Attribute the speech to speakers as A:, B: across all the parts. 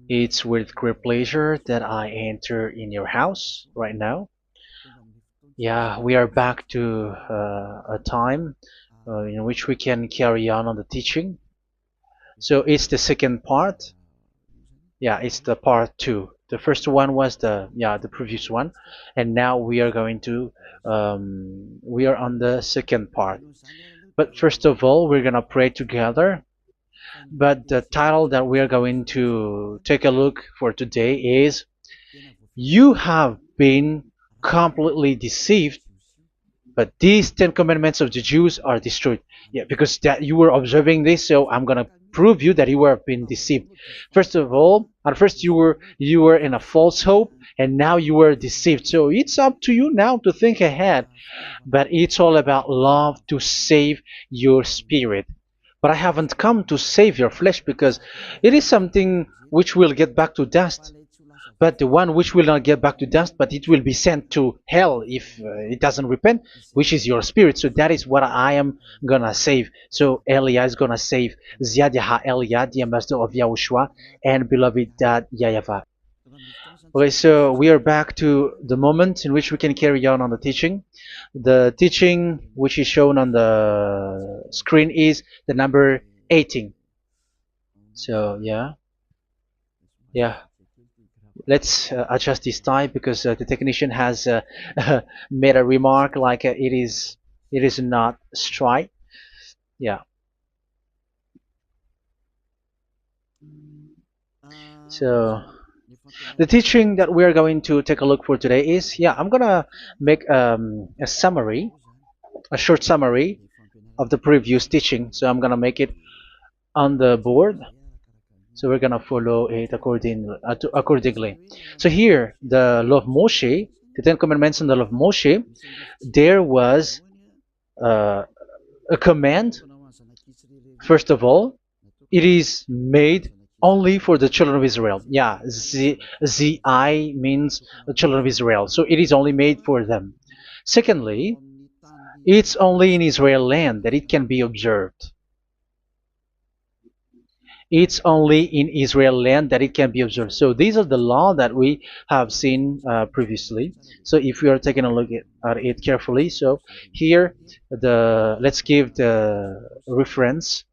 A: It's with great pleasure that I enter in your house right now. Yeah, we are back to a time in which we can carry on the teaching. So it's the second part. Yeah, it's the part two. The first one was the previous one, and now we are going to we are on the second part. But first of all, we're gonna pray together. But the title that we are going to take a look for today is "You have been completely deceived, but these Ten Commandments of the Jews are destroyed." Yeah, because that you were observing this, so I'm gonna prove you that you were being deceived. First of all, at first you were in a false hope, and now you were deceived. So it's up to you now to think ahead. But it's all about love to save your spirit. But I haven't come to save your flesh because it is something which will get back to dust. But the one which will not get back to dust, but it will be sent to hell if it doesn't repent, which is your spirit. So that is what I am gonna save. So Elia is gonna save Ziadiha Elia, the ambassador of Yahushua, and beloved dad YAHVAH. Okay, so we are back to the moment in which we can carry on the teaching. The teaching which is shown on the screen is the number 18. So yeah, let's adjust this time because the technician has made a remark like it is not straight. Yeah. So the teaching that we are going to take a look for today is, I'm gonna make a summary, a short summary of the previous teaching. So I'm gonna make it on the board. So we're gonna follow it accordingly. So here, the law of Moshe, the Ten Commandments and the law of Moshe, there was uh, a command. First of all, it is made only for the children of Israel. Yeah, Z-I means the children of Israel. So it is only made for them. Secondly, it's only in Israel land that it can be observed. It's only in Israel land that it can be observed. So these are the law that we have seen previously. So if we are taking a look at it carefully, so here let's give the reference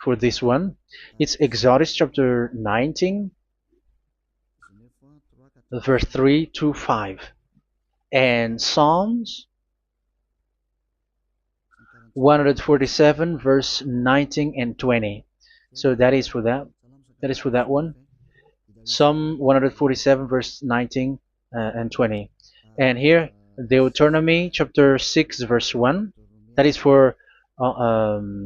A: for this one. It's Exodus chapter 19, verse 3 to 5, and Psalms 147, verse 19 and 20. So that is for that. That is for that one. Psalm 147, verse 19 and 20. And here, Deuteronomy chapter 6, verse 1. That is for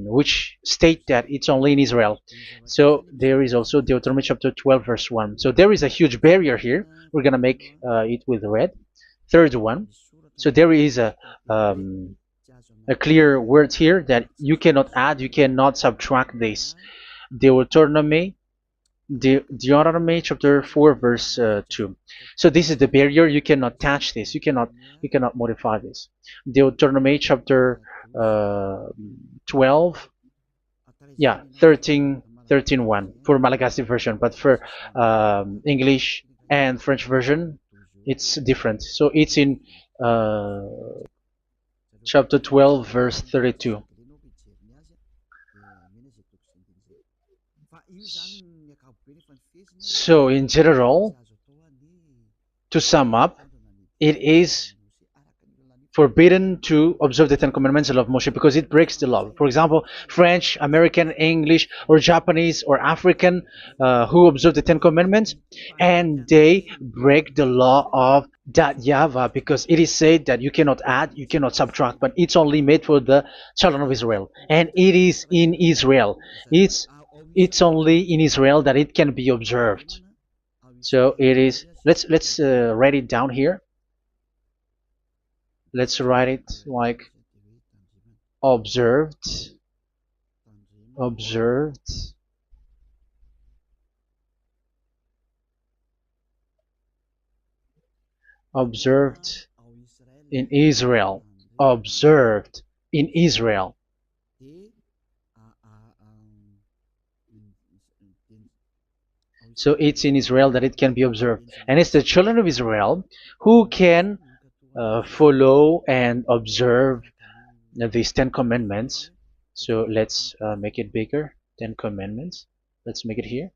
A: which state that it's only in Israel. So there is also Deuteronomy chapter 12, verse 1. So there is a huge barrier here. We're going to make it with red. Third one. So there is a clear word here that you cannot add, you cannot subtract this. Deuteronomy chapter 4, verse 2. So this is the barrier. You cannot touch this. You cannot modify this. Deuteronomy chapter 12, 13:1 for Malagasy version, but for English and French version, it's different. So it's in chapter 12, verse 32. So in general, to sum up, it is forbidden to observe the Ten Commandments of Moshe because it breaks the law. For example, French, American, English, or Japanese or African who observe the Ten Commandments and they break the law of that YAHVAH because it is said that you cannot add, you cannot subtract, but it's only made for the children of Israel, and it is in Israel. It's only in Israel that it can be observed. So it is. Let's write it down here. Let's write it like observed, observed, observed in Israel, observed in Israel. So it's in Israel that it can be observed. And it's the children of Israel who can follow and observe these 10 commandments. So let's make it bigger. 10 commandments. Let's make it here.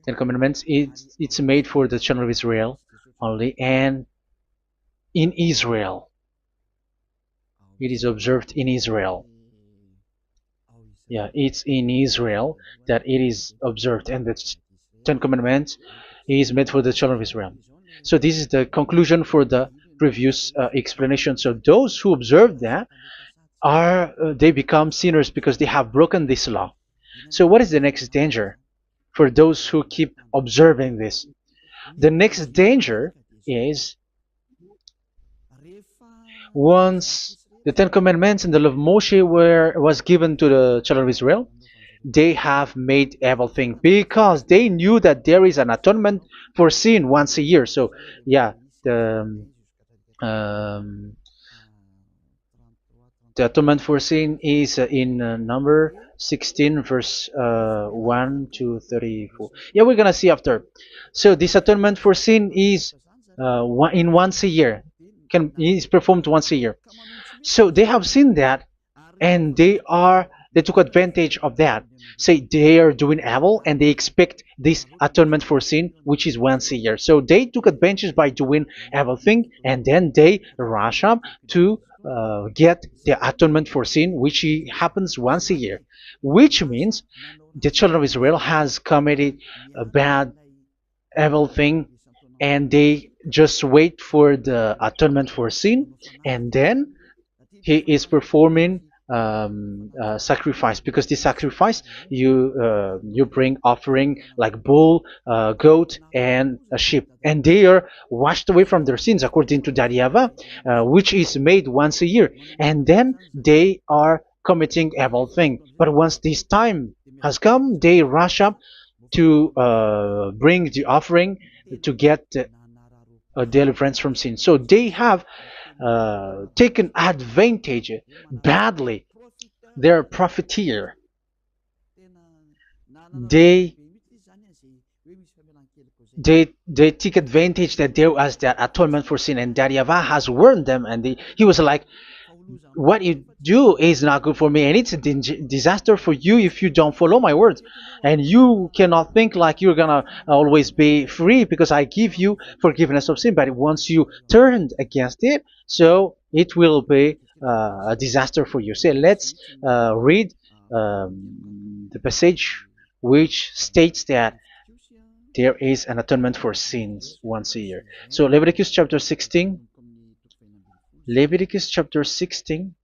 A: 10 commandments. It's made for the children of Israel only, and in Israel. It is observed in Israel. Yeah, it's in Israel that it is observed, and the 10 commandments is made for the children of Israel. So this is the conclusion for the previous explanation. So those who observe that are they become sinners because they have broken this law. So what is the next danger for those who keep observing this? The next danger is once the Ten Commandments and the law of Moshe was given to the children of Israel, they have made everything because they knew that there is an atonement for sin once a year. So yeah, um, the atonement for sin is in number 16 verse 1 to 34. Yeah, we're gonna see after. So this atonement for sin is once a year, is performed once a year. So they have seen that, and they took advantage of that. Say they are doing evil and they expect this atonement for sin, which is once a year. So they took advantage by doing evil thing, and then they rush up to get the atonement for sin, which happens once a year, which means the children of Israel has committed a bad evil thing, and they just wait for the atonement for sin, and then he is performing sacrifice, because this sacrifice you bring offering like bull, goat, and a sheep, and they are washed away from their sins according to that YAHVAH, which is made once a year, and then they are committing evil thing. But once this time has come, they rush up to bring the offering to get deliverance from sin. So they have taken advantage badly. They're profiteer. They they take advantage that there was that atonement for sin, and that YAHVAH has warned them, and he was like, what you do is not good for me, and it's a disaster for you if you don't follow my words, and you cannot think like you're gonna always be free because I give you forgiveness of sin, but once you turned against it, so it will be a disaster for you. So let's read the passage which states that there is an atonement for sins once a year. So Leviticus chapter 16. Leviticus chapter 16.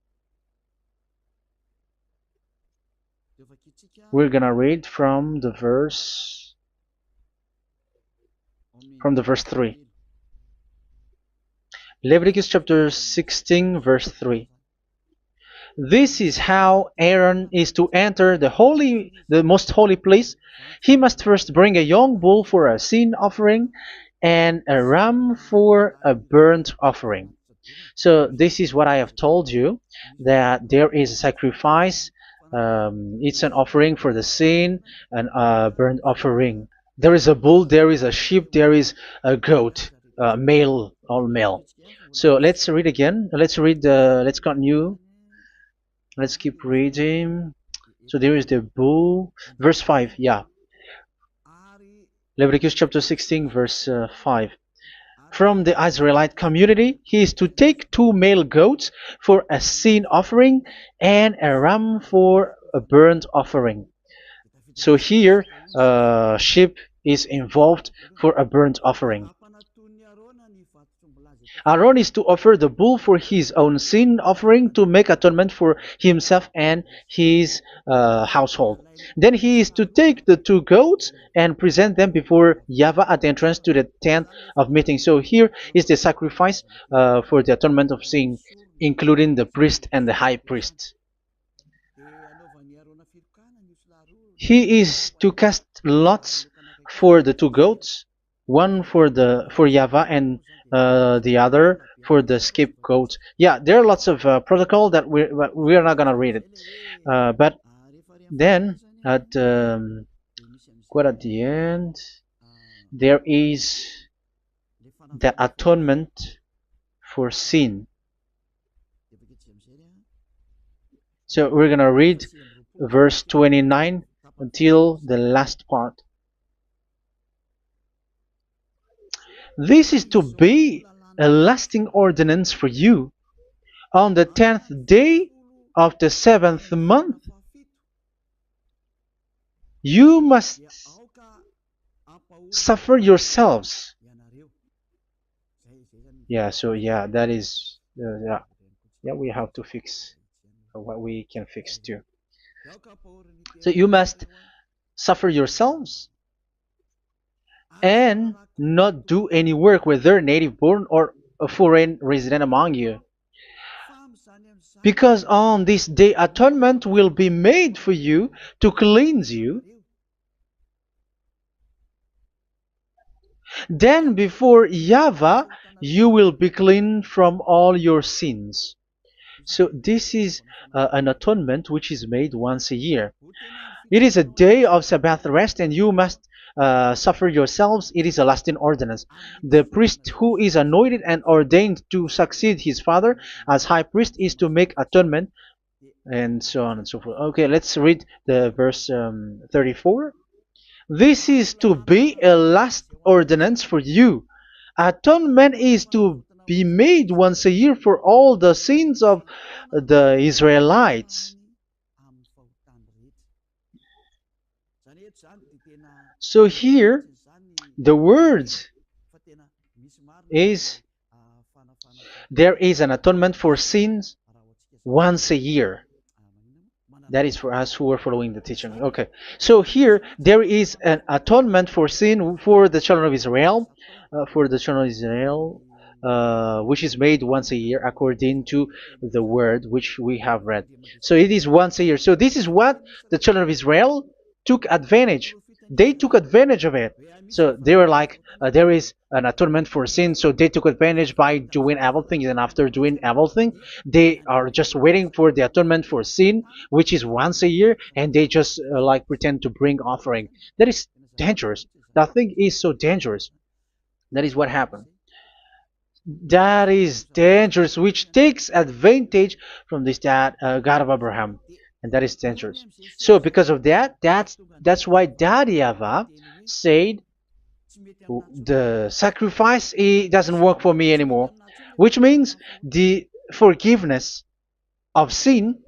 A: We're gonna read from the verse 3. Leviticus chapter 16 verse 3. This is how Aaron is to enter the most holy place. He must first bring a young bull for a sin offering and a ram for a burnt offering. So this is what I have told you, that there is a sacrifice. It's an offering for the sin, and a burnt offering. There is a bull, there is a sheep, there is a goat, male, all male. So let's read again. Let's continue. Let's keep reading. So there is the bull, verse 5. Yeah, Leviticus chapter 16 verse 5. From the Israelite community, he is to take 2 male goats for a sin offering and a ram for a burnt offering. So here, sheep is involved for a burnt offering. Aaron is to offer the bull for his own sin offering to make atonement for himself and his household. Then he is to take the 2 goats and present them before YAHVAH at the entrance to the tent of meeting. So here is the sacrifice for the atonement of sin, including the priest and the high priest. He is to cast lots for the 2 goats, one for YAHVAH and the other for the scapegoat. Yeah, there are lots of protocol that we are not gonna read it, but then at quite at the end, there is the atonement for sin. So we're gonna read verse 29 until the last part. This is to be a lasting ordinance for you. On the 10th day of the 7th month, you must suffer yourselves. Yeah, so yeah, that is, yeah, we have to fix what we can fix too. So you must suffer yourselves and not do any work, whether native born or a foreign resident among you. Because on this day atonement will be made for you to cleanse you. Then before YAHVAH you will be clean from all your sins. So this is an atonement which is made once a year. It is a day of Sabbath rest, and you must suffer yourselves. It is a lasting ordinance. The priest who is anointed and ordained to succeed his father as high priest is to make atonement, and so on and so forth. Okay, let's read the verse 34. This is to be a last ordinance for you. Atonement is to be made once a year for all the sins of the Israelites. So here, the words is there is an atonement for sins once a year. That is for us who are following the teaching. Okay, so here there is an atonement for sin for the children of Israel, which is made once a year according to the word which we have read. So it is once a year. So this is what the children of Israel took advantage. They took advantage of it. So they were like, there is an atonement for sin, so they took advantage by doing evil things, and after doing evil thing, they are just waiting for the atonement for sin, which is once a year, and they just like pretend to bring offering. That is dangerous. That thing is so dangerous. That is what happened. That is dangerous, which takes advantage from this God of Abraham, and that is dangerous. So because of that, that's why Daddy YAHVAH said the sacrifice it doesn't work for me anymore, which means the forgiveness of sin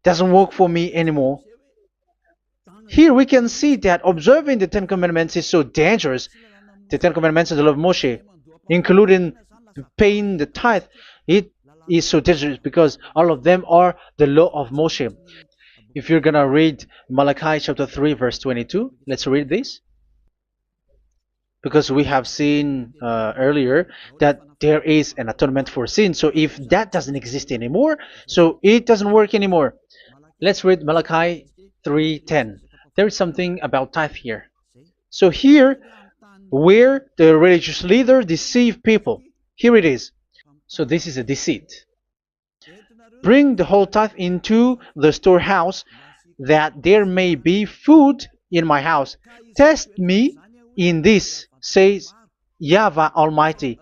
A: doesn't work for me anymore. Here we can see that observing the Ten Commandments is so dangerous. The Ten Commandments and the law of Moshe, including paying the tithe, it is so dangerous because all of them are the law of Moshe. If you're gonna read Malachi chapter 3 verse 22, let's read this. Because we have seen earlier that there is an atonement for sin. So if that doesn't exist anymore, so it doesn't work anymore. Let's read Malachi 3:10. There is something about tithe here. So here, where the religious leader deceive people, here it is. So this is a deceit. Bring the whole tithe into the storehouse, that there may be food in my house. Test me in this, says YAHVAH Almighty,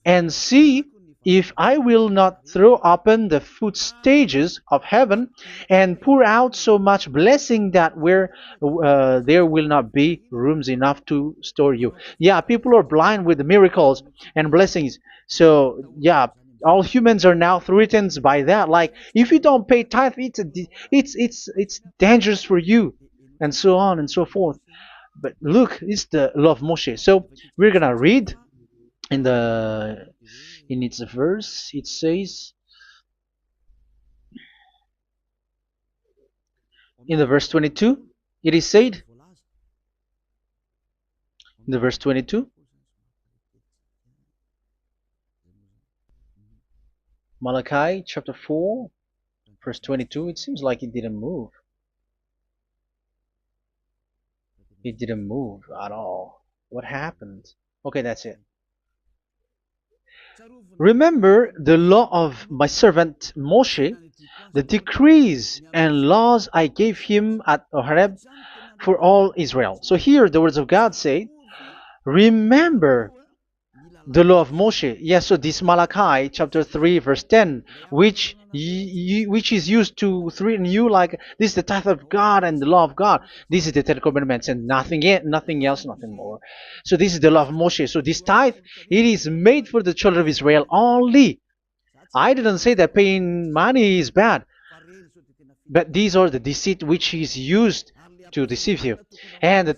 A: and see if I will not throw open the food stages of heaven and pour out so much blessing that where there will not be rooms enough to store you. Yeah, people are blind with the miracles and blessings. So yeah, all humans are now threatened by that. Like if you don't pay tithe, it's dangerous for you, and so on and so forth. But look, it's the law of Moshe. So we're gonna read in its verse. It says in the verse 22. It is said in the verse 22. Malachi chapter 4, verse 22. It seems like it didn't move. It didn't move at all. What happened? Okay, that's it. Remember the law of my servant Moshe, the decrees and laws I gave him at Horeb for all Israel. So here the words of God say, remember the law of Moshe. Yes, so this Malachi chapter 3 verse 10, which is used to threaten you like this is the tithe of God and the law of God. This is the Ten Commandments and nothing else, nothing more. So this is the law of Moshe. So this tithe, it is made for the children of Israel only. I didn't say that paying money is bad, but these are the deceit which is used to deceive you. And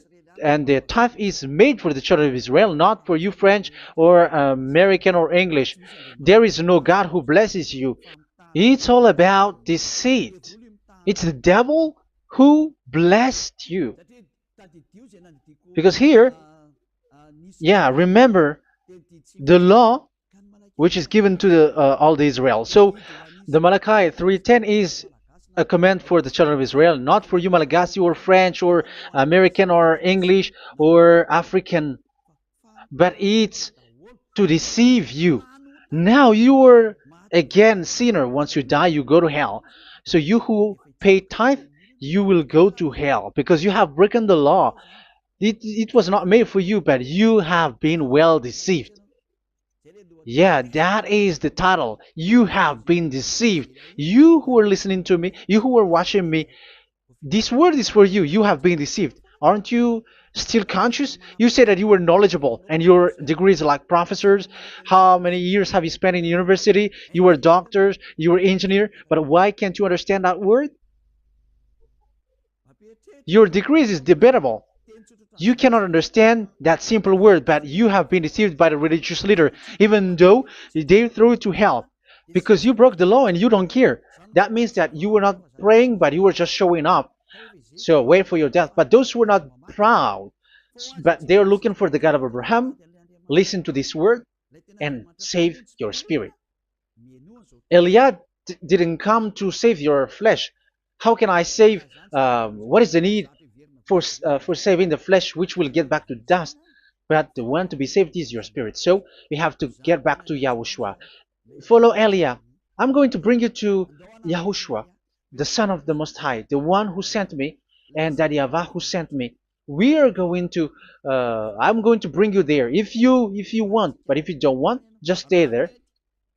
A: the tithe is made for the children of Israel, not for you French or American or English. There is no God who blesses you. It's all about deceit. It's the devil who blessed you. Because here, yeah, remember the law which is given to all the Israel. So the Malachi 3:10 is a command for the children of Israel, not for you Malagasy or French or American or English or African, but it's to deceive you. Now you are again sinner. Once you die, you go to hell. So you who pay tithe, you will go to hell because you have broken the law. It was not made for you, but you have been well deceived. Yeah, that is the title. You have been deceived. You who are listening to me, you who are watching me, this word is for you. You have been deceived. Aren't you still conscious? You say that you were knowledgeable and your degrees like professors. How many years have you spent in university? You were doctors, you were engineer, but why can't you understand that word? Your degrees is debatable. You cannot understand that simple word, but you have been deceived by the religious leader, even though they throw you to hell because you broke the law and you don't care. That means that you were not praying, but you were just showing up. So wait for your death. But those who are not proud, but they are looking for the God of Abraham, listen to this word and save your spirit. Eliad didn't come to save your flesh. How can I save? What is the need for saving the flesh, which will get back to dust? But the one to be saved is your spirit. So we have to get back to YAHOSHUAH. Follow Eliah. I'm going to bring you to YAHOSHUAH, the Son of the Most High, the one who sent me, and that YAHVAH who sent me. We are going to. I'm going to bring you there if you want, but if you don't want, just stay there.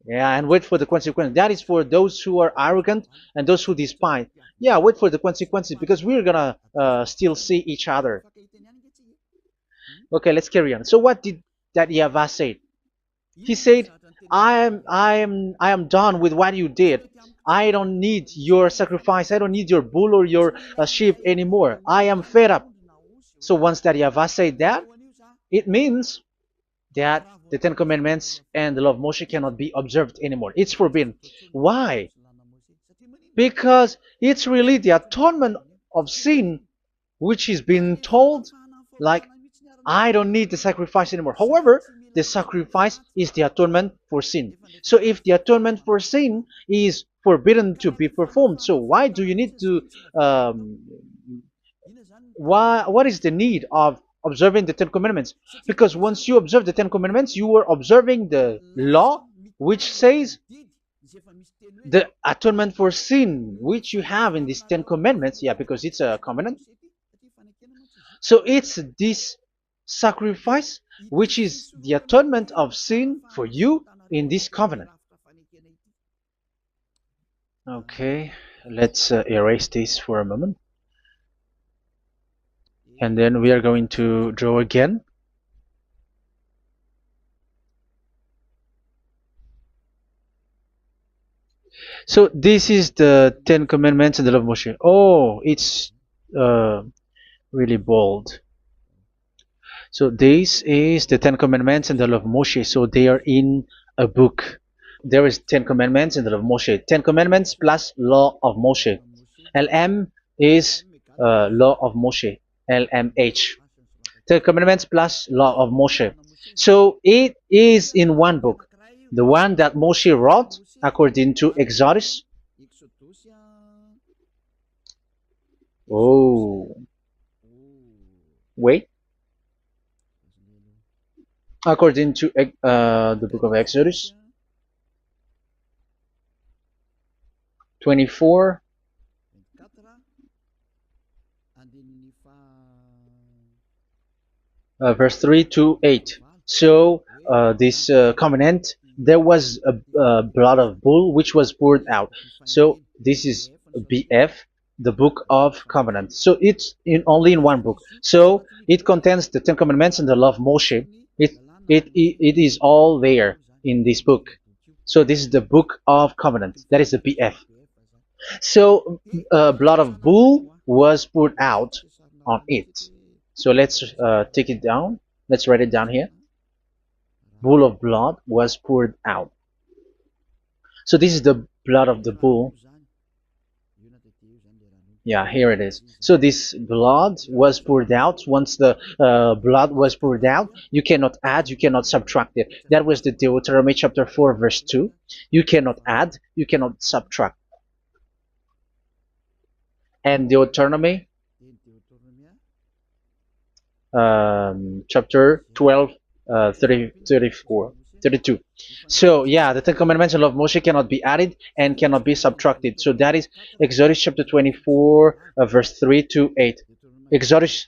A: Yeah, and wait for the consequence. That is for those who are arrogant and those who despise. Yeah, wait for the consequences because we're gonna still see each other. Okay, let's carry on. So what did that YAHVAH say? He said, I am done with what you did. I don't need your sacrifice. I don't need your bull or your sheep anymore. I am fed up. So once that YAHVAH said that, it means that the Ten Commandments and the law of Moshe cannot be observed anymore. It's forbidden. Why? Because it's really the atonement of sin which is being told, like, I don't need the sacrifice anymore. However, the sacrifice is the atonement for sin. So if the atonement for sin is forbidden to be performed, so why do you need to what is the need of observing the Ten Commandments? Because once you observe the Ten Commandments, you are observing the law which says the atonement for sin which you have in these Ten Commandments. Yeah, because it's a covenant. So it's this sacrifice which is the atonement of sin for you in this covenant. Okay, let's erase this for a moment. And then we are going to draw again. So this is the Ten Commandments and the law of Moshe. Oh, it's really bold. So this is the Ten Commandments and the law of Moshe. So they are in a book. There is Ten Commandments and the law of Moshe. Ten Commandments plus law of Moshe. LM is law of Moshe. LMH. Ten Commandments plus law of Moshe. So it is in one book. The one that Moshe wrote according to Exodus. Oh, wait. According to the book of Exodus. 24, verse 3 to 8. So this covenant, there was a blood of bull which was poured out. So this is BF, the book of covenant. So it's only in one book. So it contains the Ten Commandments and the law of Moshe. It is all there in this book. So this is the book of covenant. That is the BF. So blood of bull was poured out on it. So let's take it down. Let's write it down here. Bull of blood was poured out. So this is the blood of the bull. Yeah, here it is. So this blood was poured out. Once the blood was poured out, you cannot add, you cannot subtract it. That was the Deuteronomy chapter 4, verse 2. You cannot add, you cannot subtract. And Deuteronomy chapter 12, 32. So yeah, the Ten Commandments and law of Moshe cannot be added and cannot be subtracted. So that is Exodus chapter 24, verse 3 to 8. Exodus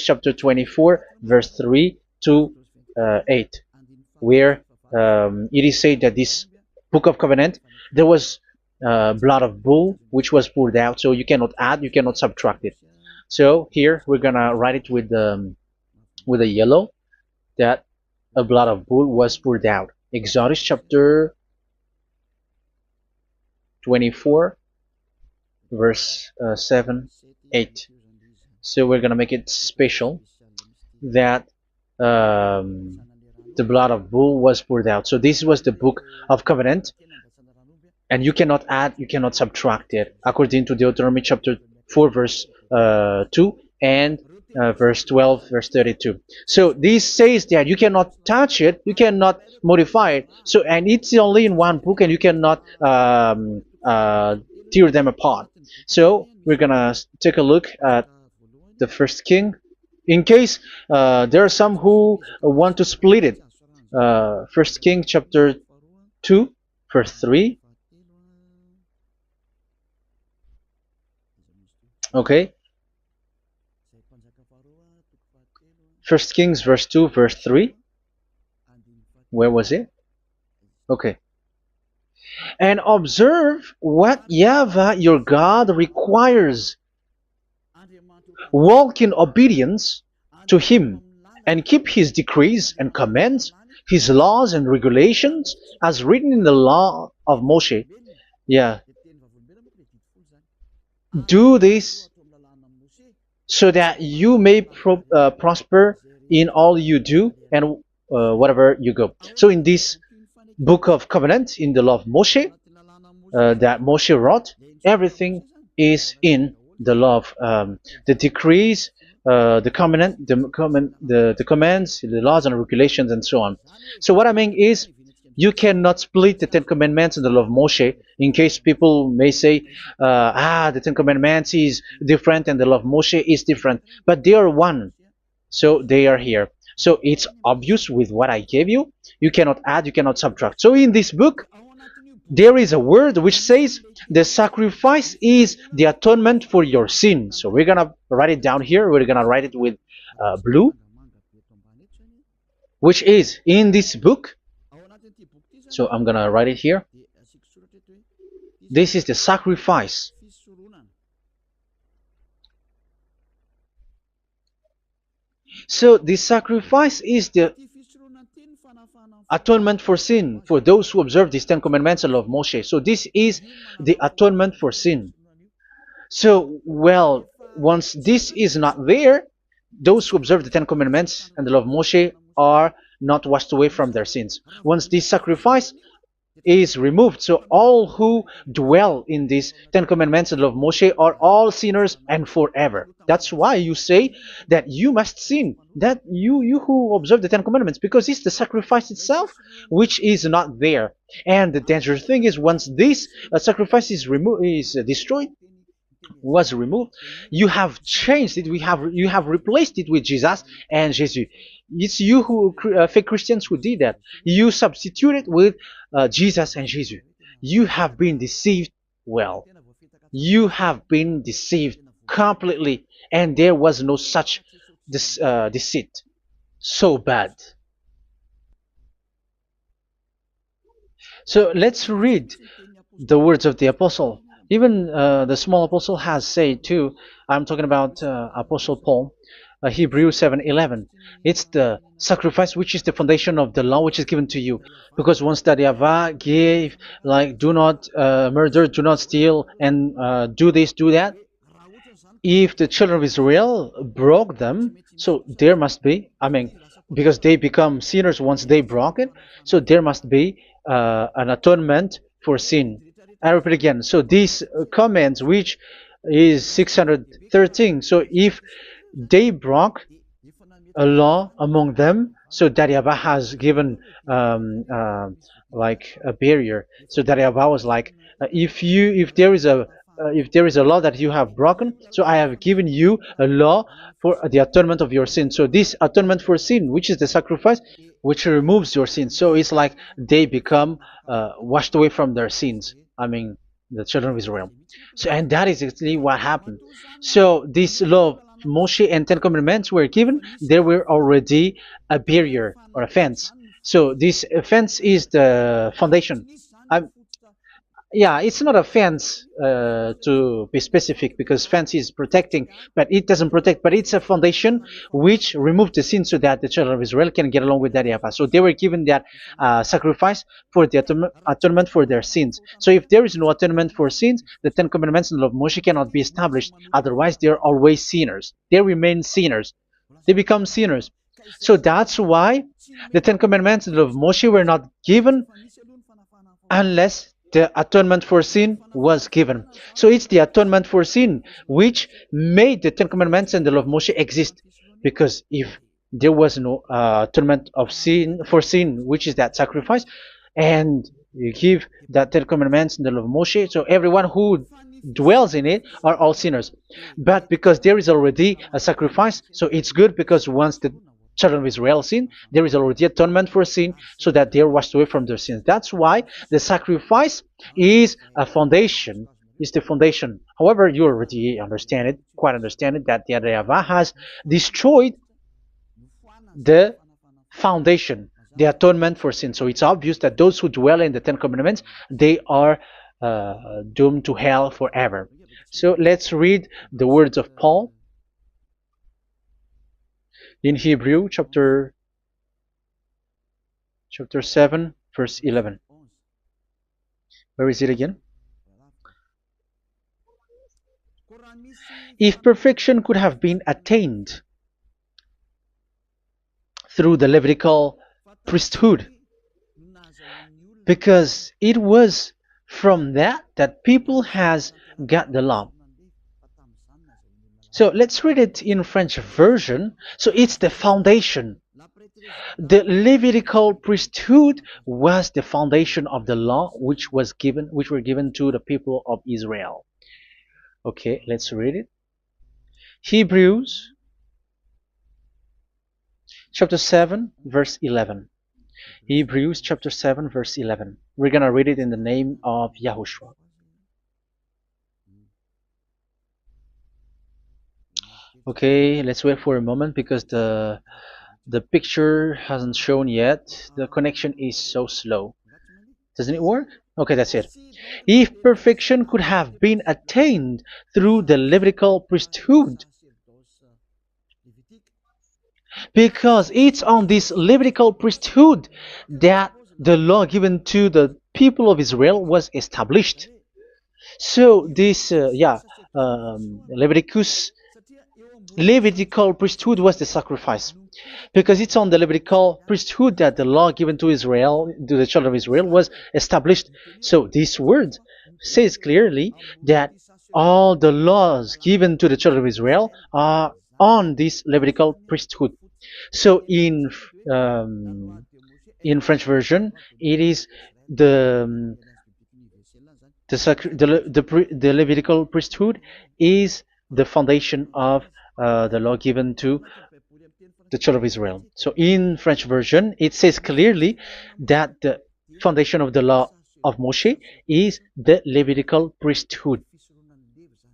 A: chapter 24, verse 3 to 8, where it is said that this book of covenant, there was blood of bull which was poured out. So you cannot add, you cannot subtract it. So here we're gonna write it with a yellow, that a blood of bull was poured out. Exodus chapter 24, verse 7, 8. So we're gonna make it special that the blood of bull was poured out. So this was the book of covenant, and you cannot add, you cannot subtract it, according to Deuteronomy chapter 4, verse 2 and verse 12, verse 32. So this says that you cannot touch it, you cannot modify it. So, and it's only in one book, and you cannot tear them apart. So we're gonna take a look at the first king, in case there are some who want to split it. First King chapter 2, verse 3. Okay. First Kings verse 2, verse 3. Where was it? Okay. And observe what YAHVAH your God requires. Walk in obedience to Him, and keep His decrees and commands, His laws and regulations, as written in the law of Moshe. Yeah. Do this so that you may prosper in all you do and whatever you go. So in this book of covenant, in the law of Moshe, that Moshe wrote, everything is in the law of the decrees, the covenant, the commands, the laws and regulations, and so on. So what I mean is, you cannot split the Ten Commandments and the law of Moshe, in case people may say, the Ten Commandments is different and the law of Moshe is different, but they are one. So they are here. So it's obvious with what I gave you. You cannot add, you cannot subtract. So in this book, there is a word which says the sacrifice is the atonement for your sin. So we're gonna write it down here. We're gonna write it with blue, which is in this book. So I'm gonna write it here. This is the sacrifice. So the sacrifice is the atonement for sin, for those who observe these Ten Commandments and law of Moshe. So this is the atonement for sin. So, well, once this is not there, those who observe the Ten Commandments and the law of Moshe are not washed away from their sins. Once this sacrifice is removed, so all who dwell in these Ten Commandments and law of Moshe are all sinners and forever. That's why you say that you must sin, that you who observe the Ten Commandments, because it's the sacrifice itself which is not there. And the dangerous thing is, once this sacrifice is destroyed, was removed, you have changed it. You have replaced it with Jesus and Jesus. It's you who fake Christians who did that. You substituted with Jesus and Jesus. You have been deceived well. You have been deceived completely, and there was no such deceit. So bad. So let's read the words of the apostle. Even the small apostle has said too. I'm talking about Apostle Paul, Hebrews 7:11. It's the sacrifice which is the foundation of the law which is given to you. Because once that Yahweh gave, like, do not murder, do not steal, and do this, do that, if the children of Israel broke them, so there must be, I mean, because they become sinners once they broke it, so there must be an atonement for sin. I repeat again. So these comments, which is 613, so if they broke a law among them, so that Yahweh has given like a barrier. So that Yahweh was like, if there is a law that you have broken, so I have given you a law for the atonement of your sin. So this atonement for sin, which is the sacrifice, which removes your sins. So it's like they become washed away from their sins. I mean, the children of Israel. So, and that is exactly what happened. So this law of Moshe and Ten Commandments were given. There were already a barrier or a fence. So this fence is the foundation. Um, yeah, it's not a fence to be specific, because fence is protecting, but it doesn't protect. But it's a foundation which removed the sin so that the children of Israel can get along with that Yahweh. So they were given that sacrifice for the atonement for their sins. So if there is no atonement for sins, the Ten Commandments and the law of Moshe cannot be established. Otherwise, they are always sinners. They remain sinners. They become sinners. So that's why the Ten Commandments and the law of Moshe were not given unless the atonement for sin was given. So it's the atonement for sin which made the Ten Commandments and the law of Moshe exist. Because if there was no atonement of sin for sin, which is that sacrifice, and you give that Ten Commandments and the law of Moshe, so everyone who dwells in it are all sinners. But because there is already a sacrifice, so it's good, because once the children of Israel sin, there is already atonement for sin, so that they are washed away from their sins. That's why the sacrifice is a foundation, is the foundation. However, you already understand it, quite understand it, that the Yahweh has destroyed the foundation, the atonement for sin. So it's obvious that those who dwell in the Ten Commandments, they are doomed to hell forever. So let's read the words of Paul in Hebrew chapter 7 verse 11. Where is it again? If perfection could have been attained through the Levitical priesthood, because it was from that people has got the law. So let's read it in French version. So it's the foundation. The Levitical priesthood was the foundation of the law which were given to the people of Israel. Okay, let's read it. Hebrews chapter 7 verse 11. Hebrews chapter 7 verse 11. We're going to read it in the name of YAHOSHUAH. Okay, let's wait for a moment, because the picture hasn't shown yet. The connection is so slow. Doesn't it work? Okay, that's it. If perfection could have been attained through the Levitical priesthood, because it's on this Levitical priesthood that the law given to the people of Israel was established. So this, Levitical priesthood was the sacrifice, because it's on the Levitical priesthood that the law given to Israel, to the children of Israel, was established. So this word says clearly that all the laws given to the children of Israel are on this Levitical priesthood. So in French version, it is the Levitical priesthood is the foundation of the law given to the children of Israel. So in French version, it says clearly that the foundation of the law of Moshe is the Levitical priesthood.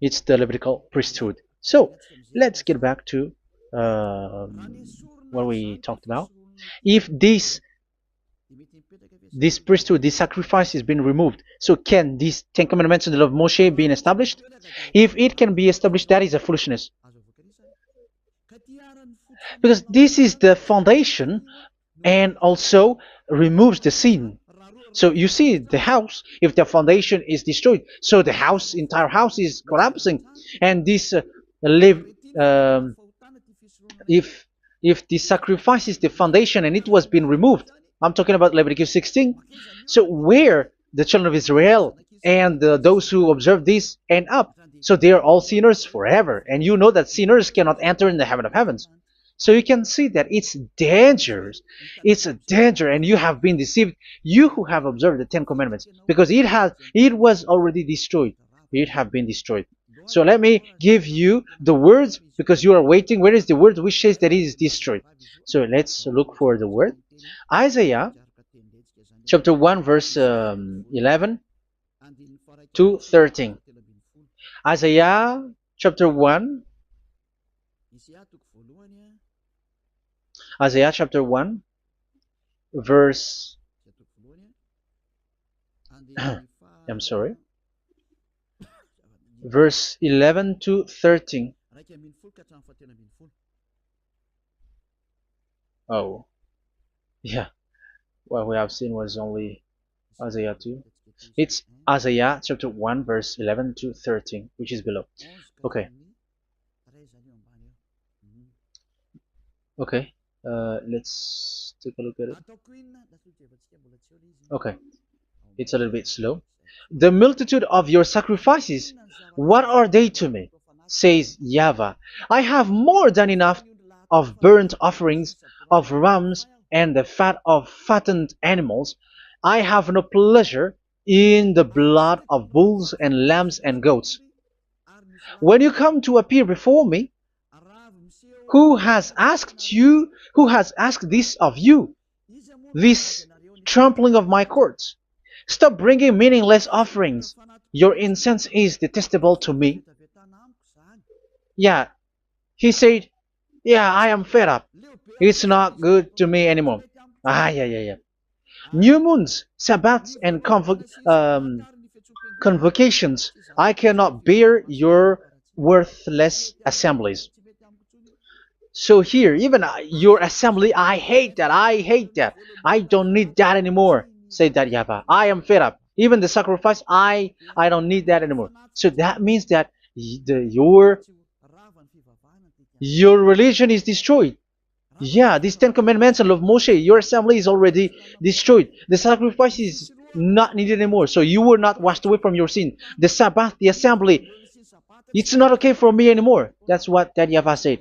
A: It's the Levitical priesthood. So let's get back to what we talked about. If this priesthood, this sacrifice is being removed, so can these Ten Commandments and the law of Moshe be established? If it can be established, that is a foolishness. Because this is the foundation and also removes the sin. So you see the house, if the foundation is destroyed, so the entire house is collapsing, and this live if the sacrifice is the foundation and it was being removed, I'm talking about Leviticus 16. So where the children of Israel and those who observe this end up? So they are all sinners forever, and you know that sinners cannot enter in the heaven of heavens. So you can see that it's dangerous. It's a danger, and you have been deceived. You who have observed the Ten Commandments, because it was already destroyed. It have been destroyed. So let me give you the words, because you are waiting. Where is the word which says that it is destroyed? So let's look for the word. Isaiah chapter 1 verse 11 to 13. Isaiah chapter 1. Isaiah chapter 1 verse I'm sorry, verse 11 to 13. Oh, yeah. What we have seen was only Isaiah 2. It's Isaiah chapter 1 verse 11 to 13, which is below. Okay. Okay. Let's take a look at it. Okay. It's a little bit slow. The multitude of your sacrifices, what are they to me? Says YAHVAH. I have more than enough of burnt offerings, of rams, and the fat of fattened animals. I have no pleasure in the blood of bulls and lambs and goats. When you come to appear before me, who has asked this of you, this trampling of my courts? Stop bringing meaningless offerings. Your incense is detestable to me. Yeah, he said, yeah, I am fed up. It's not good to me anymore. Yeah. New moons, Sabbaths, and convocations. I cannot bear your worthless assemblies. So here, even your assembly, I hate that. I hate that. I don't need that anymore. Say that, YAHVAH. I am fed up. Even the sacrifice, I don't need that anymore. So that means that your religion is destroyed. Yeah, these Ten Commandments and of Moshe, your assembly is already destroyed. The sacrifice is not needed anymore. So you were not washed away from your sin. The Sabbath, the assembly, it's not okay for me anymore. That's what that YAHVAH said.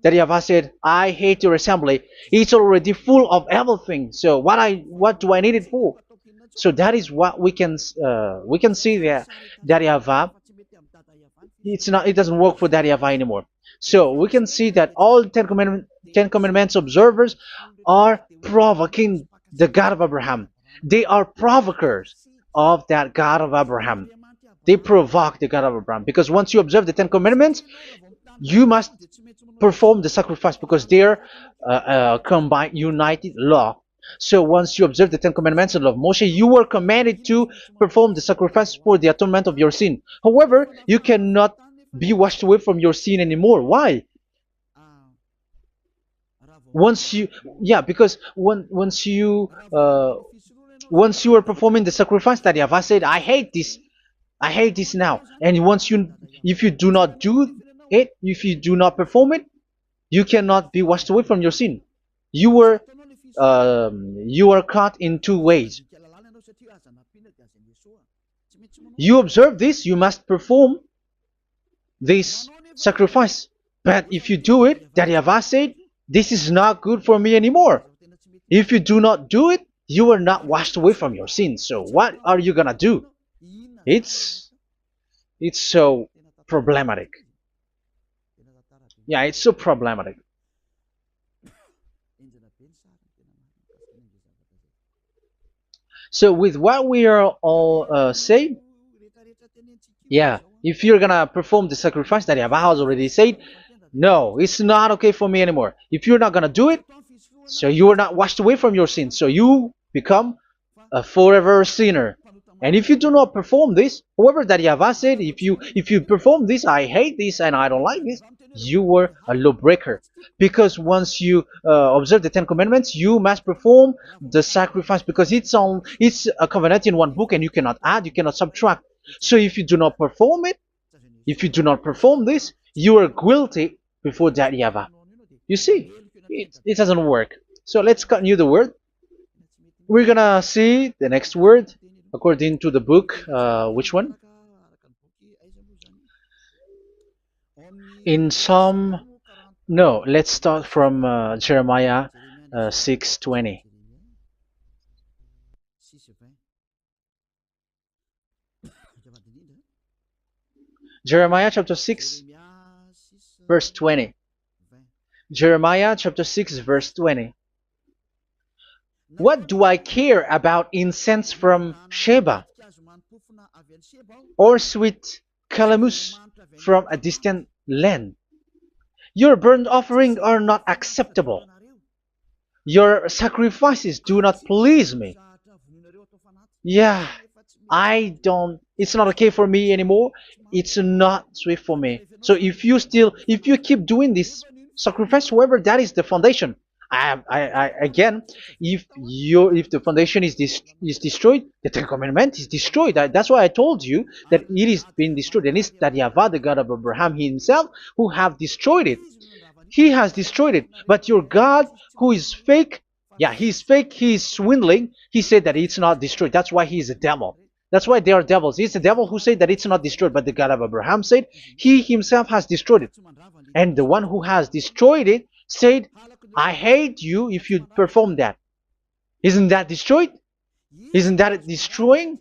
A: That YAHVAH said, I hate your assembly. It's already full of everything. So what do I need it for? So that is what we can see there. That YAHVAH, it doesn't work for that YAHVAH anymore. So we can see that all Ten Commandments observers are provoking the God of Abraham. They are provokers of that God of Abraham. They provoke the God of Abraham, because once you observe the Ten Commandments, you must perform the sacrifice, because they're combined, united law. So once you observe the Ten Commandments and love Moshe, you were commanded to perform the sacrifice for the atonement of your sin. However, you cannot be washed away from your sin anymore. Why? Because once you are performing the sacrifice, that YAHVAH said, I hate this now. And if you do not do it, if you do not perform it, you cannot be washed away from your sin. You are caught in two ways. You observe this, you must perform this sacrifice. But if you do it, that YAHVAH said, this is not good for me anymore. If you do not do it, you are not washed away from your sins. So what are you gonna do? It's so problematic. Yeah, it's so problematic. So with what we are all saying, yeah, if you're gonna perform the sacrifice that YAHVAH has already said, no, it's not okay for me anymore. If you're not gonna do it, so you are not washed away from your sins, so you become a forever sinner. And if you do not perform this, whoever that YAHVAH said, if you perform this, I hate this and I don't like this, you were a lawbreaker. Because once you observe the Ten Commandments, you must perform the sacrifice, because it's a covenant in one book, and you cannot add, you cannot subtract. So if you do not perform it, if you do not perform this, you are guilty before that YAHVAH. You see, it doesn't work. So let's continue the word. We're gonna see the next word according to the book. Which one? In Psalm. No, let's start from Jeremiah 6:20. Jeremiah chapter 6, verse 20. Jeremiah chapter 6, verse 20. What do I care about incense from Sheba, or sweet calamus from a distant land? Your burnt offerings are not acceptable. Your sacrifices do not please me. Yeah, it's not okay for me anymore. It's not sweet for me. So if you keep doing this sacrifice, however, that is the foundation. Again, if the foundation is destroyed, the Ten Commandment is destroyed. That's why I told you that it is being destroyed, and it's that YAHVAH, the God of Abraham himself, who have destroyed it. He has destroyed it. But your God, who is fake, yeah, he's fake, he's swindling. He said that it's not destroyed. That's why he is a devil. That's why they are devils. It's the devil who said that it's not destroyed, but the God of Abraham said he himself has destroyed it. And the one who has destroyed it said, I hate you if you perform that. Isn't that destroyed? Isn't that destroying?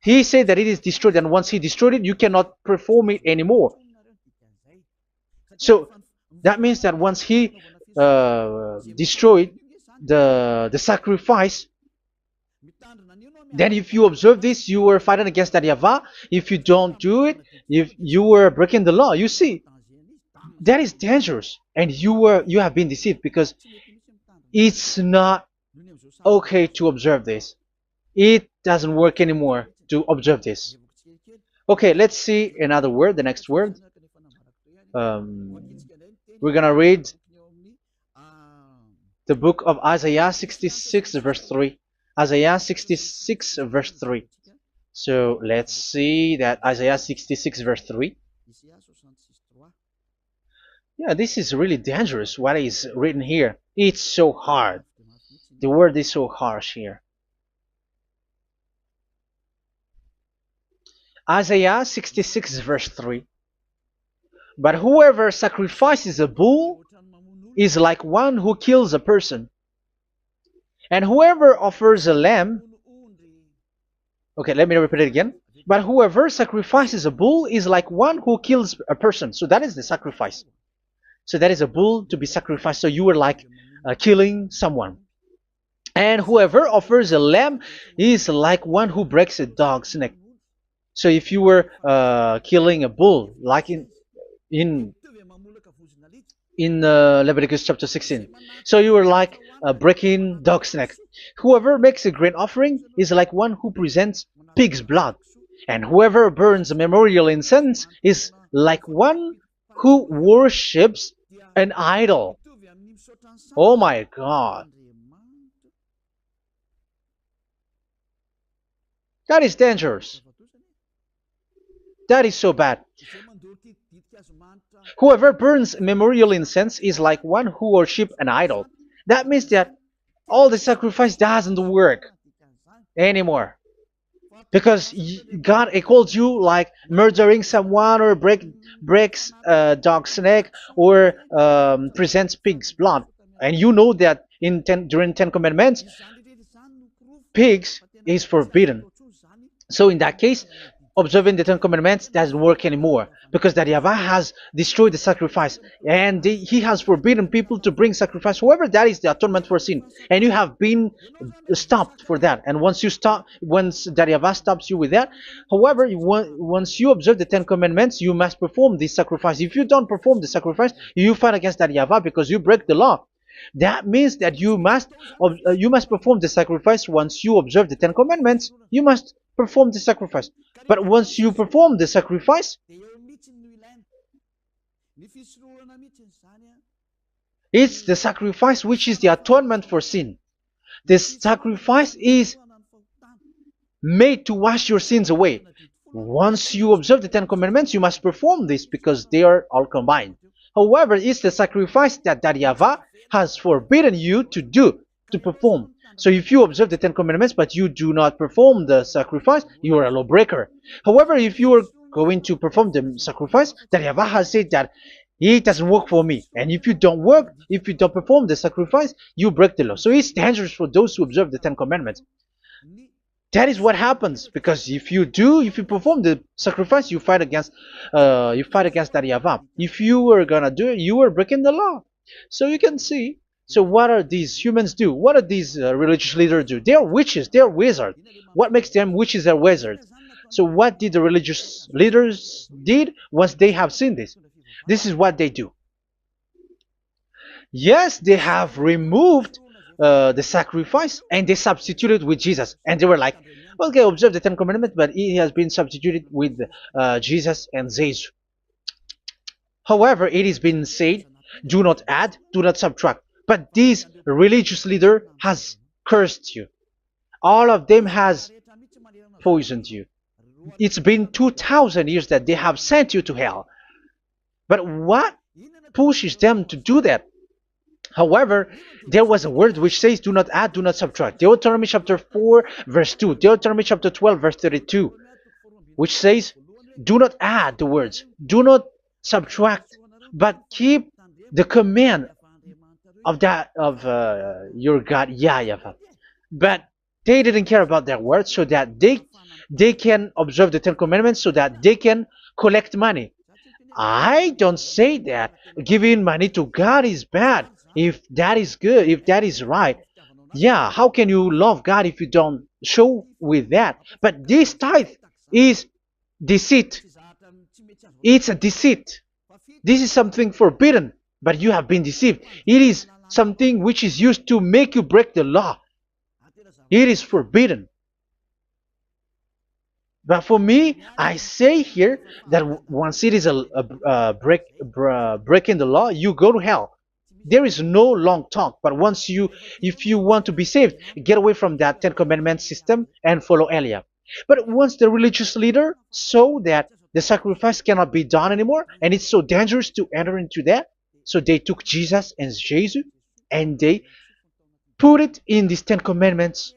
A: He said that it is destroyed, and once he destroyed it, you cannot perform it anymore. So that means that once he destroyed the sacrifice, then if you observe this, you were fighting against that YAHVAH. If you don't do it, if you were breaking the law, you see, that is dangerous, and you have been deceived, because it's not okay to observe this. It doesn't work anymore to observe this. Okay, let's see another word, the next word. We're gonna read the book of Isaiah 66 verse 3. Isaiah 66 verse 3. So let's see that Isaiah 66 verse 3. Yeah, this is really dangerous what is written here. It's so hard. The word is so harsh here. Isaiah 66 verse 3. But whoever sacrifices a bull is like one who kills a person. And whoever offers a lamb... Okay, let me repeat it again. But whoever sacrifices a bull is like one who kills a person. So that is the sacrifice. So that is a bull to be sacrificed. So you were like killing someone. And whoever offers a lamb is like one who breaks a dog's neck. So if you were killing a bull, like in Leviticus chapter 16, so you were like breaking dog's neck. Whoever makes a grain offering is like one who presents pig's blood. And whoever burns a memorial incense is like one who worships an idol. Oh my God. That is dangerous. That is so bad. Whoever burns memorial incense is like one who worships an idol. That means that all the sacrifice doesn't work anymore. Because God calls you like murdering someone, or breaks a dog's neck, or presents pig's blood. And you know that during 10 Commandments, pigs is forbidden. So in that case, observing the Ten Commandments doesn't work anymore because that Yahweh has destroyed the sacrifice and he has forbidden people to bring sacrifice. However, that is the atonement for sin, and you have been stopped for that. And once you stop, once that Yahweh stops you with that, however, once you observe the Ten Commandments, you must perform this sacrifice. If you don't perform the sacrifice, you fight against that Yahweh because you break the law. That means that you must perform the sacrifice. Once you observe the Ten Commandments, you must perform the sacrifice. But once you perform the sacrifice, it's the sacrifice which is the atonement for sin. This sacrifice is made to wash your sins away. Once you observe the Ten Commandments, you must perform this because they are all combined. However, it's the sacrifice that Yahweh has forbidden you to do, to perform. So if you observe the Ten Commandments but you do not perform the sacrifice, you are a lawbreaker. However, if you are going to perform the sacrifice, that Yahweh has said that it doesn't work for me. And if you don't perform the sacrifice, you break the law. So it's dangerous for those who observe the Ten Commandments. That is what happens, because if you perform the sacrifice, you fight against that Yahweh. If you were gonna do it, you are breaking the law. So you can see. So what are these humans do? What are these religious leaders do? They are witches. They are wizards. What makes them witches and wizards? So what did the religious leaders did once they have seen this? This is what they do. Yes, they have removed the sacrifice and they substituted with Jesus, and they were like, okay, observe the Ten Commandments, but it has been substituted with Jesus and Jesus. However, it has been said, do not add, do not subtract. But this religious leader has cursed you. All of them has poisoned you. It's been 2,000 years that they have sent you to hell. But what pushes them to do that? However, there was a word which says, do not add, do not subtract. Deuteronomy chapter 4, verse 2. Deuteronomy chapter 12, verse 32. Which says, do not add the words. Do not subtract. But keep the command of your God, YAHVAH. But they didn't care about their words, so that they can observe the Ten Commandments, so that they can collect money. I don't say that giving money to God is bad. If that is good, if that is right, yeah, how can you love God if you don't show with that? But this tithe is deceit. It's a deceit. This is something forbidden, but you have been deceived. It is something which is used to make you break the law. It is forbidden. But for me, I say here that once it is breaking the law, you go to hell. There is no long talk. But if you want to be saved, get away from that Ten Commandments system and follow Eliab. But once the religious leader saw that the sacrifice cannot be done anymore, and it's so dangerous to enter into that, so they took Jesus and Jesus and they put it in these Ten Commandments.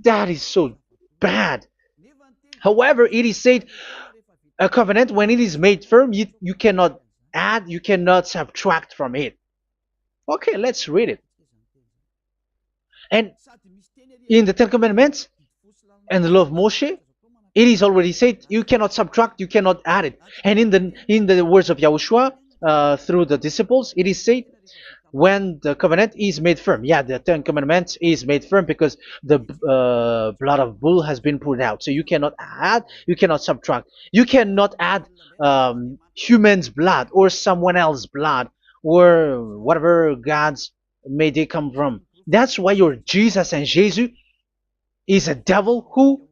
A: That is so bad. However, it is said, a covenant, when it is made firm, you cannot add, you cannot subtract from it. Okay, let's read it. And in the Ten Commandments and the law of Moshe, it is already said, you cannot subtract, you cannot add it. And in the words of YAHOSHUAH, through the disciples, it is said, when the covenant is made firm. Yeah, the Ten Commandments is made firm because the blood of bull has been poured out. So you cannot add, you cannot subtract. You cannot add human's blood or someone else's blood or whatever gods may they come from. That's why your Jesus and Jesus is a devil who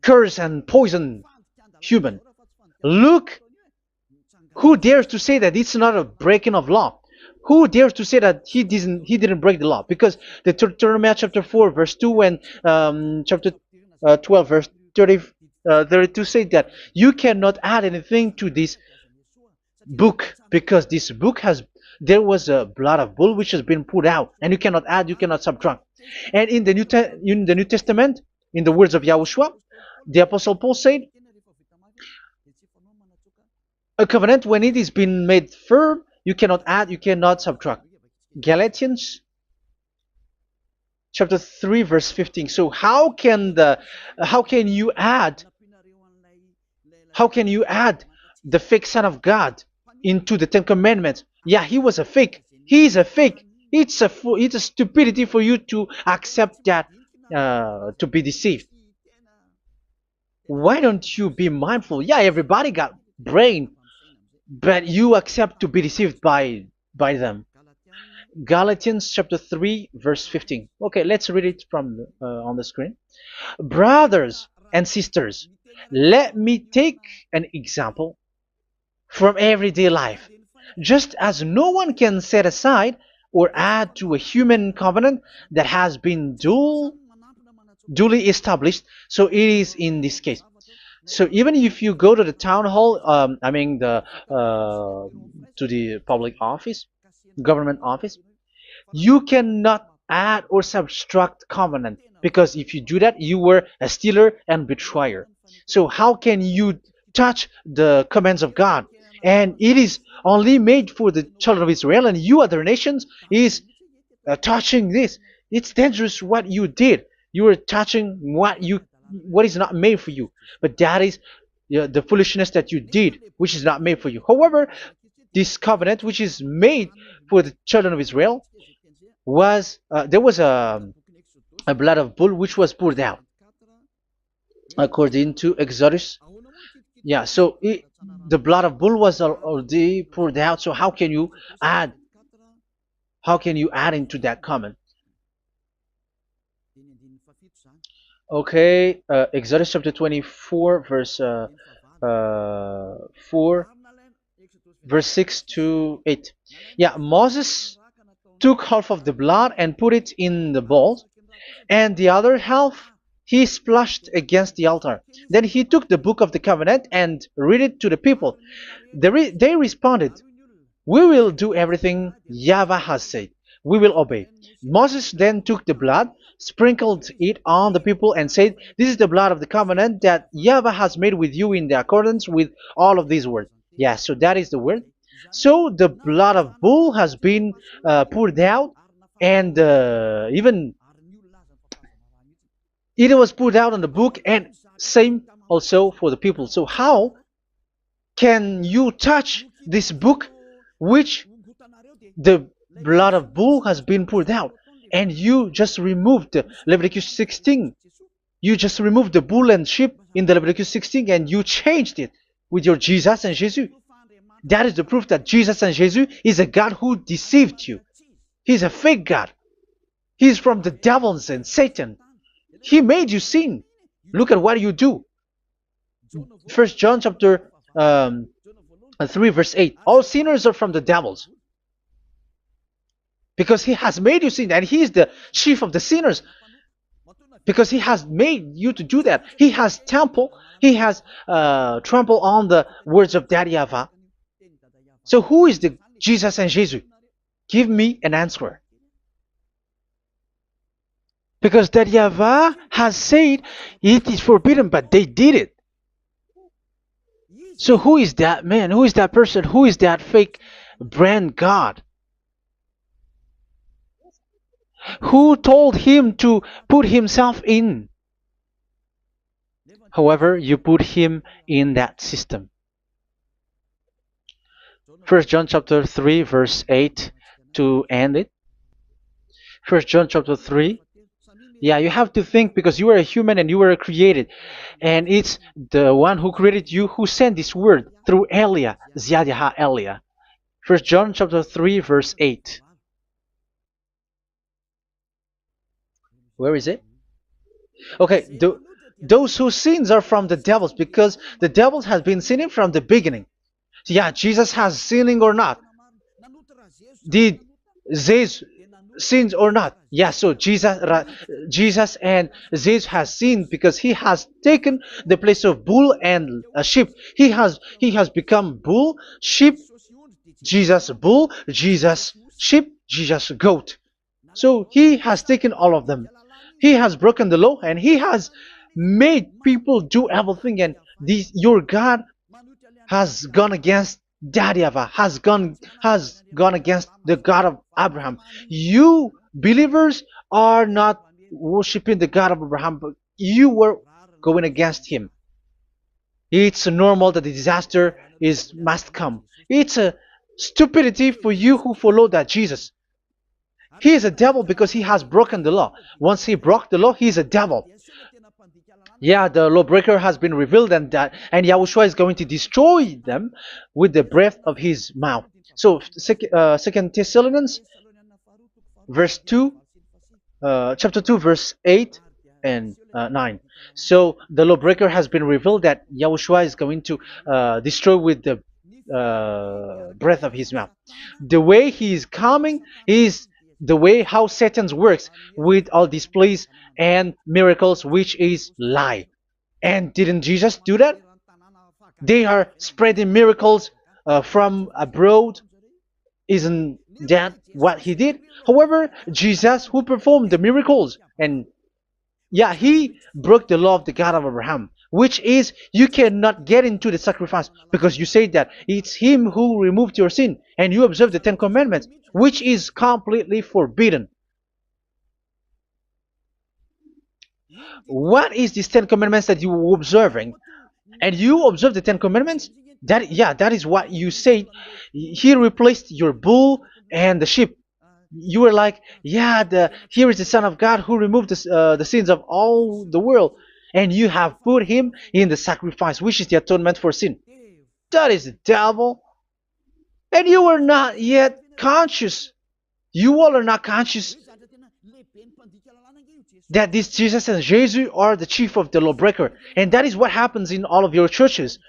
A: curse and poison human. Look, who dares to say that it's not a breaking of law? Who dares to say that he didn't break the law? Because the Deuteronomy chapter 4 verse 2 and chapter 12 verse 32 say that you cannot add anything to this book, because this book there was a blood of bull which has been put out, and you cannot add, you cannot subtract. And in the New Testament, in the words of YAHOSHUAH, the Apostle Paul said, a covenant, when it is been made firm, you cannot add, you cannot subtract. Galatians chapter 3 verse 15. So how can you add How can you add the fake Son of God into the Ten Commandments? Yeah, he was a fake. He is a fake. It's a stupidity for you to accept that, to be deceived. Why don't you be mindful? Yeah, everybody got brain, but you accept to be deceived by them. Galatians chapter 3 verse 15. Okay, let's read it from on the screen. Brothers and sisters, let me take an example from everyday life. Just as no one can set aside or add to a human covenant that has been duly established, so it is in this case. So even if you go to the town hall, I mean to the public office, government office, you cannot add or subtract covenant, because if you do that, you were a stealer and betrayer. So how can you touch the commands of God? And it is only made for the children of Israel, and you other nations is touching this. It's dangerous what you did. You are touching what is not made for you. But that is the foolishness that you did, which is not made for you. However, this covenant, which is made for the children of Israel, was there was a blood of bull which was poured out according to Exodus. Yeah, so the blood of bull was already poured out. So add how can you add into that comment? Okay, Exodus chapter 24 verse 4, verse 6 to 8. Yeah, Moses took half of the blood and put it in the bowl, and the other half he splashed against the altar. Then he took the book of the covenant and read it to the people. They responded, "We will do everything YAHVAH has said. We will obey." Moses then took the blood, sprinkled it on the people, and said, "This is the blood of the covenant that YAHVAH has made with you in the accordance with all of these words." Yeah, so that is the word. So the blood of bull has been poured out, and even it was poured out on the book, and same also for the people. So how can you touch this book which the blood of bull has been poured out, and you just removed Leviticus 16? You just removed the bull and sheep in the Leviticus 16, and you changed it with your Jesus and Jesus. That is the proof that Jesus and Jesus is a God who deceived you. He's a fake God. He's from the devils and Satan. He made you sin. Look at what you do. First John chapter 3 verse 8. All sinners are from the devils, because he has made you sin, and he is the chief of the sinners, because he has made you to do that. He has trampled on the words of Daddy Ava. So who is the Jesus and Jesus? Give me an answer. Because Daddy Ava has said it is forbidden, but they did it. So who is that man? Who is that person? Who is that fake brand God? Who told him to put himself in? However, you put him in that system. First John chapter 3 verse 8 to end it. First John chapter 3. Yeah, you have to think, because you are a human and you were created. And it's the one who created you who sent this word through Elia, Ziadiha Elia. First John chapter 3 verse 8. Where is it? Okay, those whose sins are from the devils, because the devils has been sinning from the beginning. So yeah, Jesus has sinning or not? Did Jesus sins or not? Yeah, so Jesus and Jesus has sinned, because he has taken the place of bull and a sheep. He has become bull, sheep, Jesus bull, Jesus sheep, Jesus goat. So he has taken all of them. He has broken the law, and he has made people do everything. And your God has gone against Dadiava, has gone against the God of Abraham. You believers are not worshiping the God of Abraham, but you were going against him. It's normal that the disaster is must come. It's a stupidity for you who follow that Jesus. He is a devil because he has broken the law. Once he broke the law, he is a devil. Yeah, the lawbreaker has been revealed, and Yahushua is going to destroy them with the breath of his mouth. So, Second Thessalonians, verse 2, chapter 2, verse 8 and 9. So the lawbreaker has been revealed that Yahushua is going to destroy with the breath of his mouth. The way he is coming is the way how Satan works with all displays and miracles, which is lie. And didn't Jesus do that? They are spreading miracles from abroad. Isn't that what he did? However, Jesus, who performed the miracles, and yeah, he broke the law of the God of Abraham, which is you cannot get into the sacrifice because you say that it's him who removed your sin and you observe the Ten Commandments, which is completely forbidden. What is these Ten Commandments that you were observing? And you observe the Ten Commandments? That is what you said. He replaced your bull and the sheep. You were like, yeah, here is the Son of God who removed the sins of all the world, and you have put him in the sacrifice, which is the atonement for sin. That is the devil, and you are not yet conscious. You all are not conscious that this Jesus and Jesus are the chief of the lawbreaker, and that is what happens in all of your churches.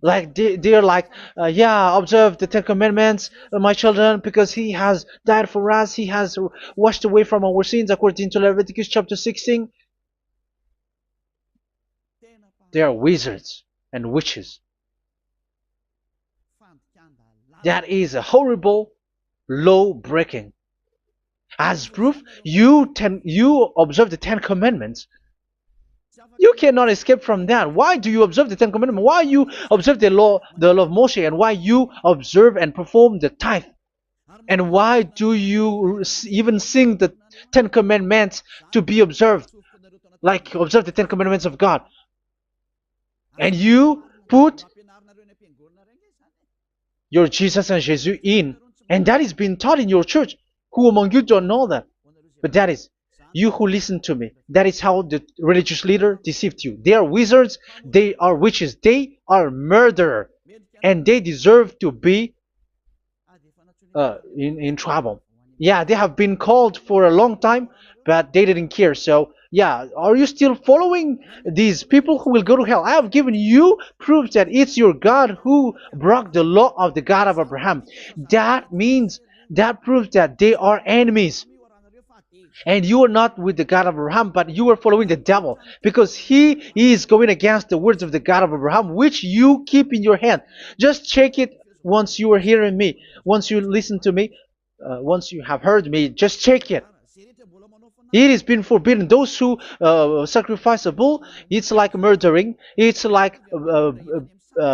A: Like they're like, yeah, observe the Ten Commandments, my children, because he has died for us. He has washed away from our sins, according to Leviticus chapter 16. They are wizards and witches. That is a horrible law breaking. As proof, you observe the Ten Commandments. You cannot escape from that. Why do you observe the Ten Commandments? Why you observe the law of Moshe, and why you observe and perform the tithe? And why do you even sing the Ten Commandments to be observed? Like observe the Ten Commandments of God. And you put your Jesus and Jesus in. And that is being taught in your church. Who among you don't know that? But that is you who listen to me. That is how the religious leader deceived you. They are wizards. They are witches. They are murderers. And they deserve to be in trouble. Yeah, they have been called for a long time, but they didn't care. So, yeah, are you still following these people who will go to hell? I have given you proof that it's your God who broke the law of the God of Abraham. That proves that they are enemies. And you are not with the God of Abraham, but you are following the devil, because he is going against the words of the God of Abraham, which you keep in your hand. Just check it once you are hearing me, once you listen to me, once you have heard me, just check it. It has been forbidden. Those who sacrifice a bull, it's like murdering, it's like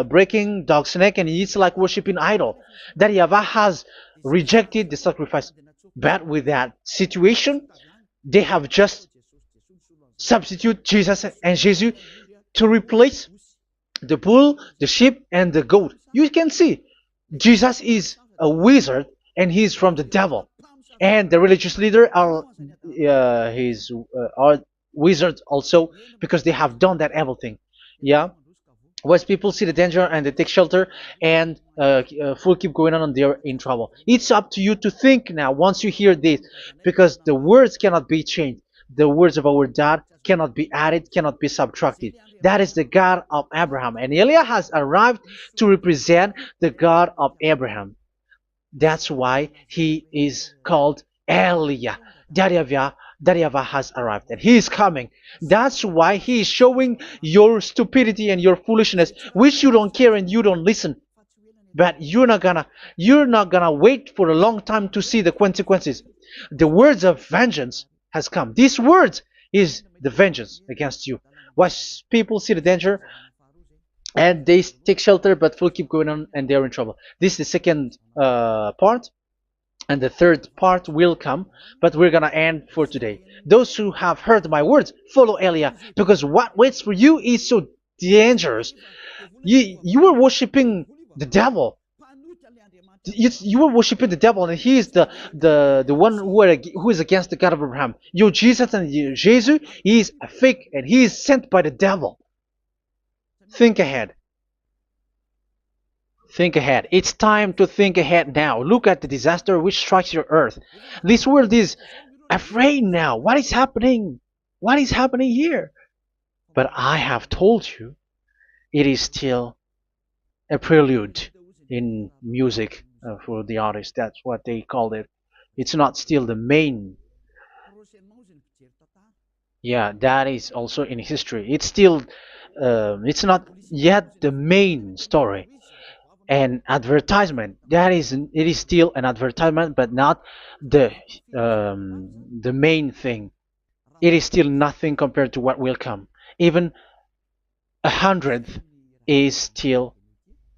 A: breaking dog's neck, and it's like worshiping idol. That YAHVAH has rejected the sacrifice. But with that situation, they have just substitute Jesus and Jesus to replace the bull, the sheep, and the goat. You can see Jesus is a wizard and he's from the devil, and the religious leader are wizards also, because they have done that evil thing. Yeah. Once people see the danger and they take shelter, and full keep going on, and they're in trouble. It's up to you to think now once you hear this, because the words cannot be changed. The words of our God cannot be added, cannot be subtracted. That is the God of Abraham, and Eliah has arrived to represent the God of Abraham. That's why he is called Eliah. YAHVAH has arrived, and he is coming. That's why he is showing your stupidity and your foolishness, which you don't care and you don't listen. But you're not gonna wait for a long time to see the consequences. The words of vengeance has come. These words is the vengeance against you. Once people see the danger and they take shelter, but will keep going on, and they're in trouble. This is the second part. And the third part will come, but we're gonna end for today. Those who have heard my words, follow Eliah, because what waits for you is so dangerous. You were worshiping the devil. You were worshiping the devil, and he is the one who is against the God of Abraham. You Jesus and you, Jesus, he is a fake, and he is sent by the devil. Think ahead. Think ahead. It's time to think ahead now. Look at the disaster which strikes your earth. This world is afraid now. What is happening? What is happening here? But I have told you, it is still a prelude in music for the artist. That's what they called it. It's not still the main. Yeah, that is also in history. It's still, it's not yet the main story. An advertisement, that is, it is still an advertisement, but not the the main thing. It is still nothing compared to what will come. Even a hundredth is still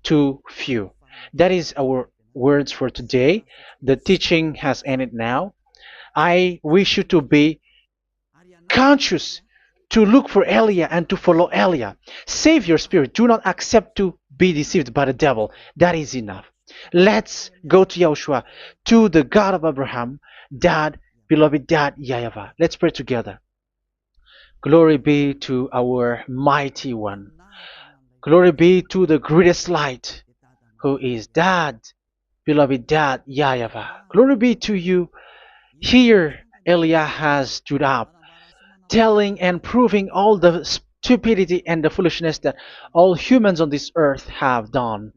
A: too few. That is our words for today. The teaching has ended now. I wish you to be conscious, to look for Elia and to follow Elia. Save your spirit. Do not accept to be deceived by the devil. That is enough. Let's go to Yahushua, to the God of Abraham, Dad, beloved Dad, YAHVAH. Let's pray together. Glory be to our mighty one. Glory be to the greatest light, who is Dad, beloved Dad, YAHVAH. Glory be to you. Here, Elia has stood up, telling and proving all the stupidity and the foolishness that all humans on this earth have done.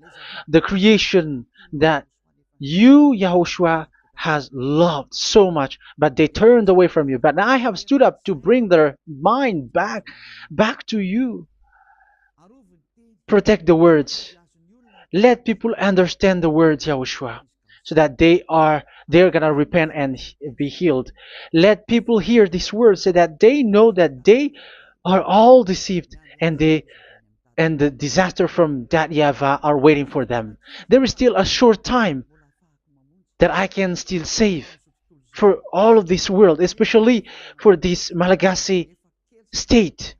A: The creation that you, Yahushua, has loved so much, but they turned away from you. But I have stood up to bring their mind back to you. Protect the words. Let people understand the words, Yahushua, so that they're gonna repent and be healed. Let people hear these words so that they know that they are all deceived, and the disaster from that YAHVAH are waiting for them. There is still a short time that I can still save for all of this world, especially for this Malagasy state.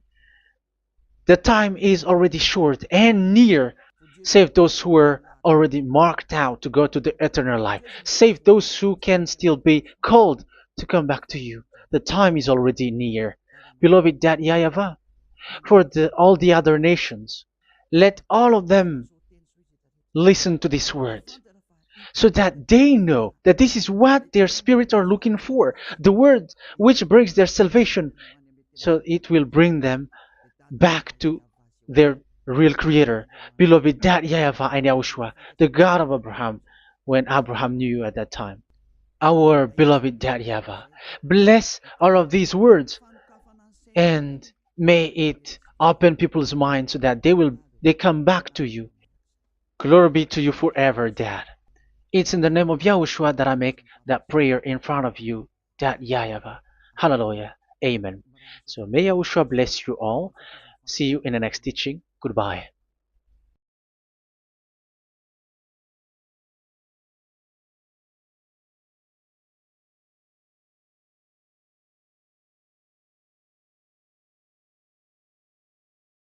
A: The time is already short and near. Save those who are already marked out to go to the eternal life. Save those who can still be called to come back to you. The time is already near. Beloved Dad YAHVAH, for all the other nations, let all of them listen to this word, so that they know that this is what their spirits are looking for, the word which brings their salvation, so it will bring them back to their real creator, beloved Dad YAHVAH and Yahushua, the God of Abraham, when Abraham knew you at that time. Our beloved Dad YAHVAH, bless all of these words, and may it open people's minds so that they come back to you. Glory be to you forever, Dad. It's in the name of Yahushua that I make that prayer in front of you, Dad YAHVAH. Hallelujah. Amen. So may Yahushua bless you all. See you in the next teaching. Goodbye.